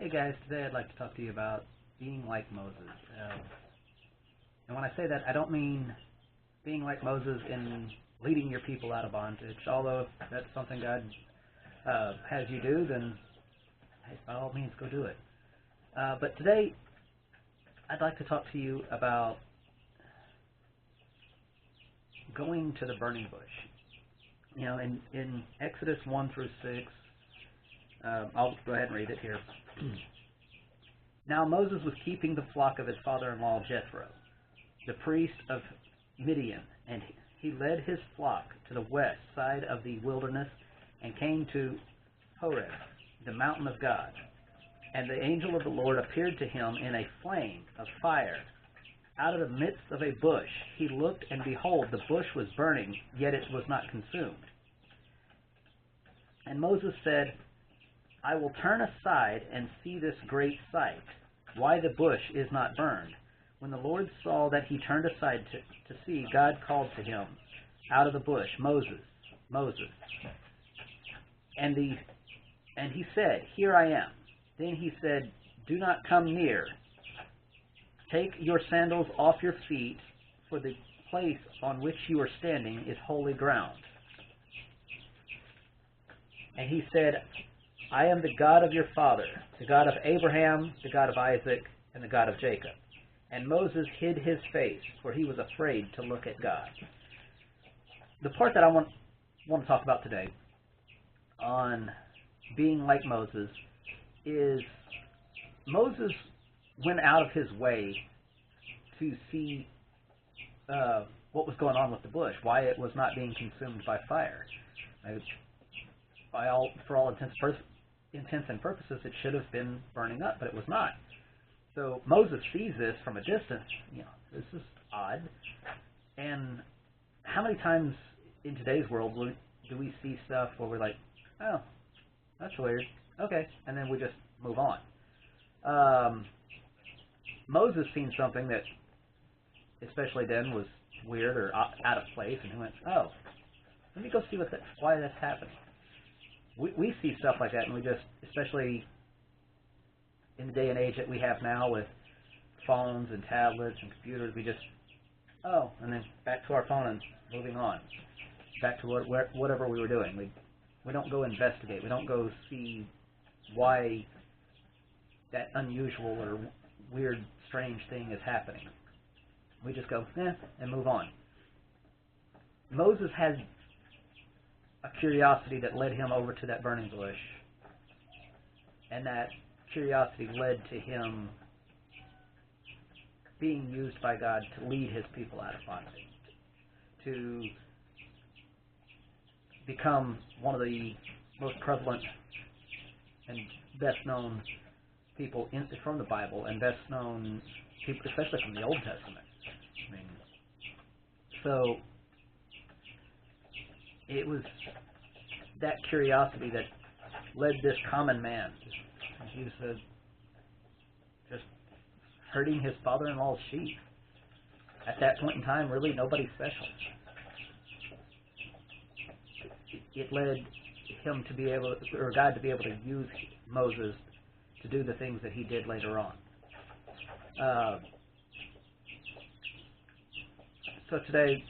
Hey guys, today I'd like to talk to you about being like Moses. And when I say that, I don't mean being like Moses in leading your people out of bondage, although if that's something God has you do, then hey, by all means go do it. But today I'd like to talk to you about going to the burning bush. You know, in Exodus 1 through 6, I'll go ahead and read it here. Now Moses was keeping the flock of his father-in-law Jethro, the priest of Midian, and he led his flock to the west side of the wilderness and came to Horeb, the mountain of God. And the angel of the Lord appeared to him in a flame of fire out of the midst of a bush. He looked, and behold, the bush was burning, yet it was not consumed. And Moses said, I will turn aside and see this great sight, why the bush is not burned. When the Lord saw that he turned aside to see, God called to him out of the bush, Moses, Moses. And he said, Here I am. Then he said, Do not come near. Take your sandals off your feet, for the place on which you are standing is holy ground. And he said, I am the God of your father, the God of Abraham, the God of Isaac, and the God of Jacob. And Moses hid his face, for he was afraid to look at God. The part that I want to talk about today on being like Moses is Moses went out of his way to see what was going on with the bush, why it was not being consumed by fire. For all intents and purposes, it should have been burning up, but it was not. So Moses sees this from a distance. You know, this is odd. And how many times in today's world do we see stuff where we're like, oh, that's weird. Okay, and then we just move on. Moses seen something that, especially then, was weird or out of place, and he went, oh, let me go see why that's happening. We see stuff like that, and we just, especially in the day and age that we have now with phones and tablets and computers, we just, oh, and then back to our phone and moving on. Back to whatever we were doing. We don't go investigate. We don't go see why that unusual or weird, strange thing is happening. We just go, and move on. Moses has a curiosity that led him over to that burning bush, and that curiosity led to him being used by God to lead his people out of bondage, to become one of the most prevalent and best known people from the Bible, and best known people, especially from the Old Testament. I mean, so it was that curiosity that led this common man, he was just herding his father-in-law's sheep. At that point in time, really nobody special. It led him to be able, or God to be able to use Moses to do the things that he did later on. So today,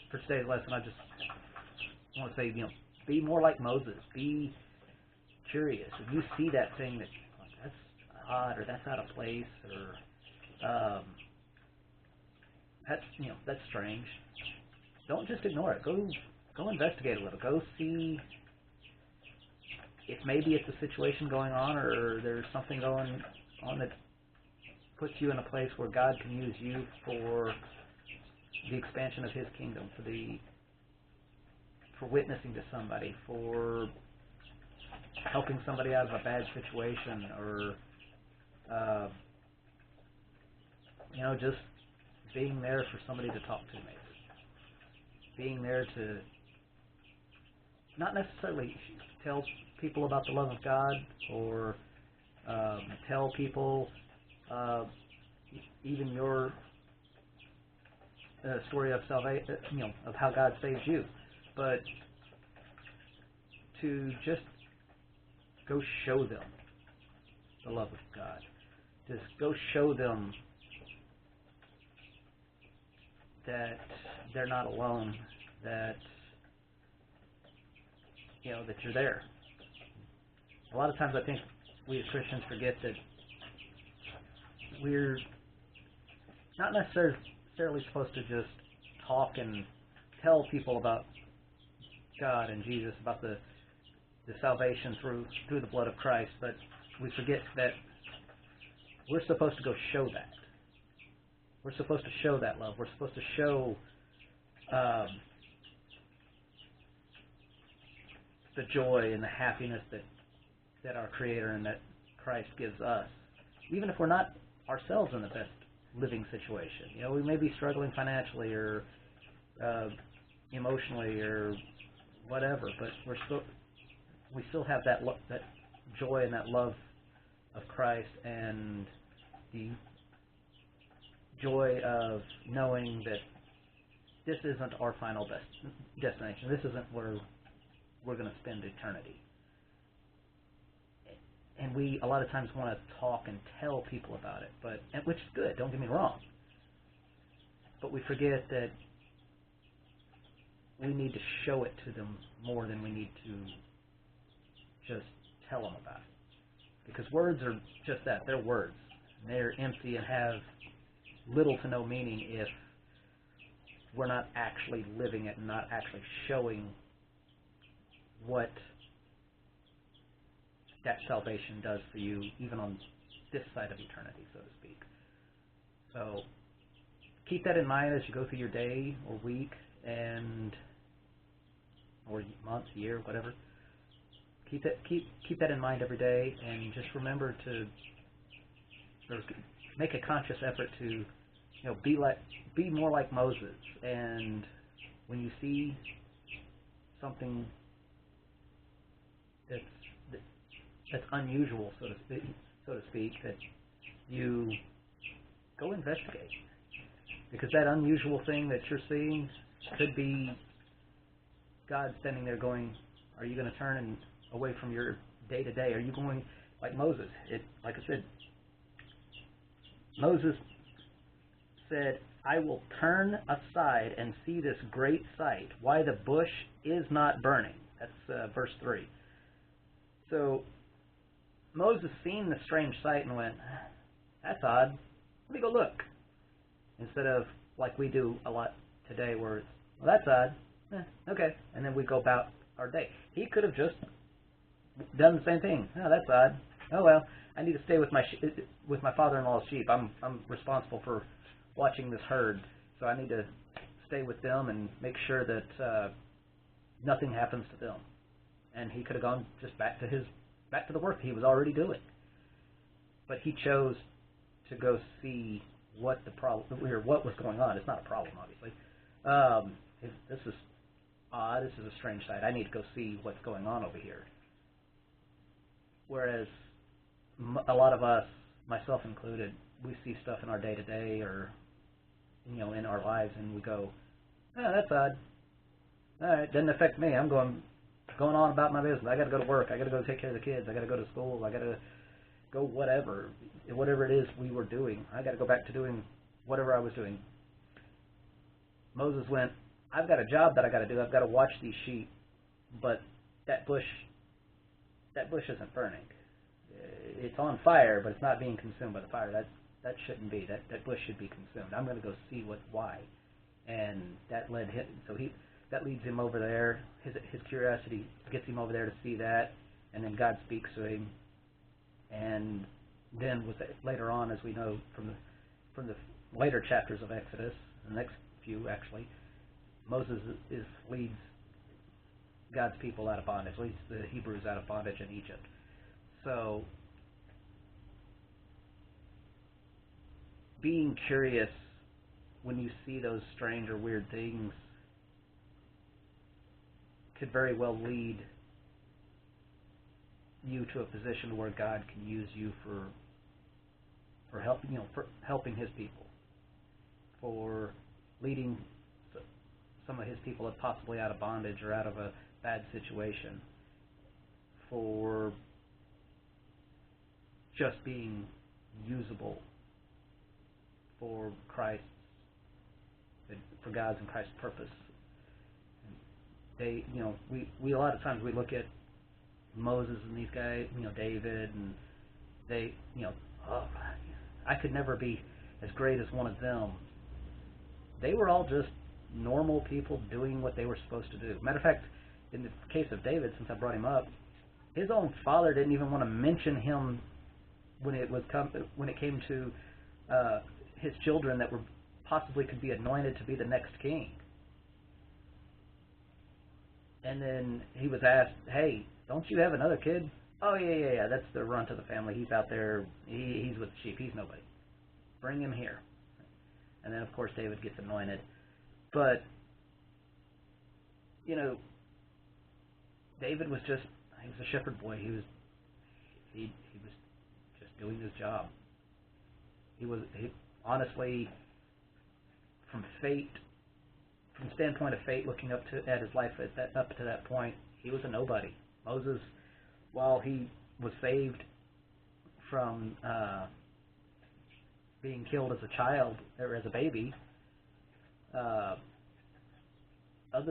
for today's lesson, I just want to say, be more like Moses. Be curious. If you see that thing that that's odd or that's out of place or that's strange, don't just ignore it. Go investigate a little. Go see if maybe it's a situation going on, or there's something going on that puts you in a place where God can use you for the expansion of His kingdom, for witnessing to somebody, for helping somebody out of a bad situation, or just being there for somebody to talk to, maybe being there to not necessarily tell people about the love of God, or tell people even your story of salvation, of how God saves you, but to just go show them the love of God. Just go show them that they're not alone, that that you're there. A lot of times I think we as Christians forget that we're not necessarily supposed to just talk and tell people about God and Jesus, about the salvation through the blood of Christ, but we forget that we're supposed to go show that. We're supposed to show that love. We're supposed to show the joy and the happiness that our Creator and that Christ gives us, even if we're not ourselves in the best living situation. We may be struggling financially or emotionally or whatever, but we still have that joy and that love of Christ, and the joy of knowing that this isn't our final destination. This isn't where we're going to spend eternity. And we a lot of times want to talk and tell people about it, which is good, don't get me wrong. But we forget that we need to show it to them more than we need to just tell them about it. Because words are just that, they're words. And they're empty and have little to no meaning if we're not actually living it and not actually showing what that salvation does for you, even on this side of eternity, so to speak. So keep that in mind as you go through your day or week or month, year, whatever. Keep that in mind every day, and just remember to make a conscious effort to be more like Moses. And when you see something that's unusual, so to speak, that you go investigate, because that unusual thing that you're seeing could be God standing there going, "Are you going to turn away from your day to day? Are you going like Moses?" Like I said, Moses said, "I will turn aside and see this great sight, why the bush is not burning." That's verse 3. So Moses seen the strange sight and went, "That's odd. Let me go look." Instead of like we do a lot today, where it's, "Well, that's odd. Okay," and then we go about our day. He could have just done the same thing. "Oh, that's odd. Oh well, I need to stay with my father-in-law's sheep. I'm responsible for watching this herd, so I need to stay with them and make sure that nothing happens to them." And he could have gone just back to the work he was already doing. But he chose to go see what was going on. It's not a problem, obviously. This is odd. This is a strange sight. I need to go see what's going on over here. Whereas a lot of us, myself included, we see stuff in our day-to-day or in our lives, and we go, "Oh, that's odd. All right, doesn't affect me. I'm going on about my business. I got to go to work. I got to go take care of the kids. I got to go to school. I got to go whatever it is we were doing. I got to go back to doing whatever I was doing." Moses went, "I've got a job that I got to do. I've got to watch these sheep, but that bush isn't burning. It's on fire, but it's not being consumed by the fire. That shouldn't be. That bush should be consumed. I'm going to go see why." And that led him. So that leads him over there. His curiosity gets him over there to see that, and then God speaks to him. And then later on, as we know from the later chapters of Exodus, the next few actually, Moses leads God's people out of bondage, leads the Hebrews out of bondage in Egypt. So being curious when you see those strange or weird things could very well lead you to a position where God can use you for helping His people, for leading some of His people possibly out of bondage or out of a bad situation, for just being usable for Christ, for God's and Christ's purpose. They, we a lot of times we look at Moses and these guys, David, and they, oh, I could never be as great as one of them. They were all just normal people doing what they were supposed to do. Matter of fact, in the case of David, since I brought him up, his own father didn't even want to mention him when it came to his children that were possibly could be anointed to be the next king. And then he was asked, "Hey, don't you have another kid?" "Oh yeah, that's the runt of the family. He's out there. He's with the sheep. He's nobody. Bring him here." And then of course David gets anointed. But David was just he was a shepherd boy. He was just doing his job. He honestly, from the standpoint of fate, looking at his life up to that point, he was a nobody. Moses, while he was saved from being killed as a child or as a baby, other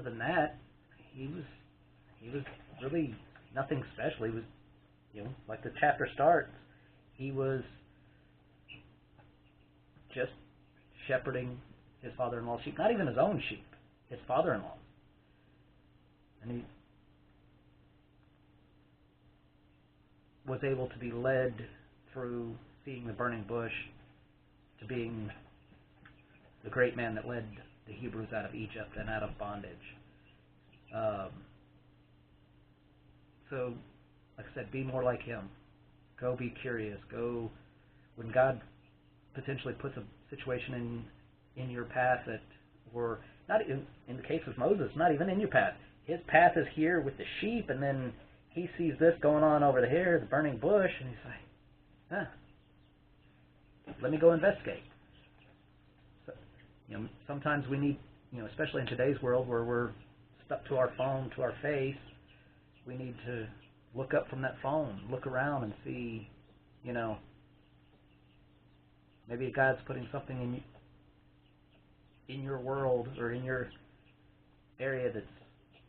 than that, he was really nothing special. He was, like the chapter starts, he was just shepherding his father-in-law's sheep, not even his own sheep, his father-in-law. And he was able to be led through seeing the burning bush to being the great man that led the Hebrews out of Egypt and out of bondage. So, like I said, be more like him. Go be curious. Go, when God potentially puts a situation in your path that, or not in the case of Moses, not even in your path. His path is here with the sheep, and then he sees this going on over here, the burning bush, and he's like, let me go investigate. So, sometimes we need, especially in today's world where we're stuck to our phone, to our face, we need to look up from that phone, look around and see, maybe God's putting something in your world or in your area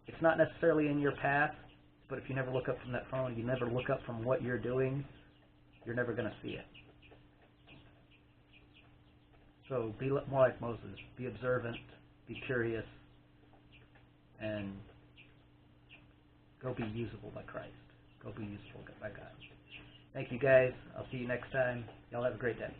it's not necessarily in your path, but if you never look up from that phone, you never look up from what you're doing, you're never going to see it. So be more like Moses. Be observant, be curious, and go be usable by Christ. Go be useful by God. Thank you, guys. I'll see you next time. Y'all have a great day.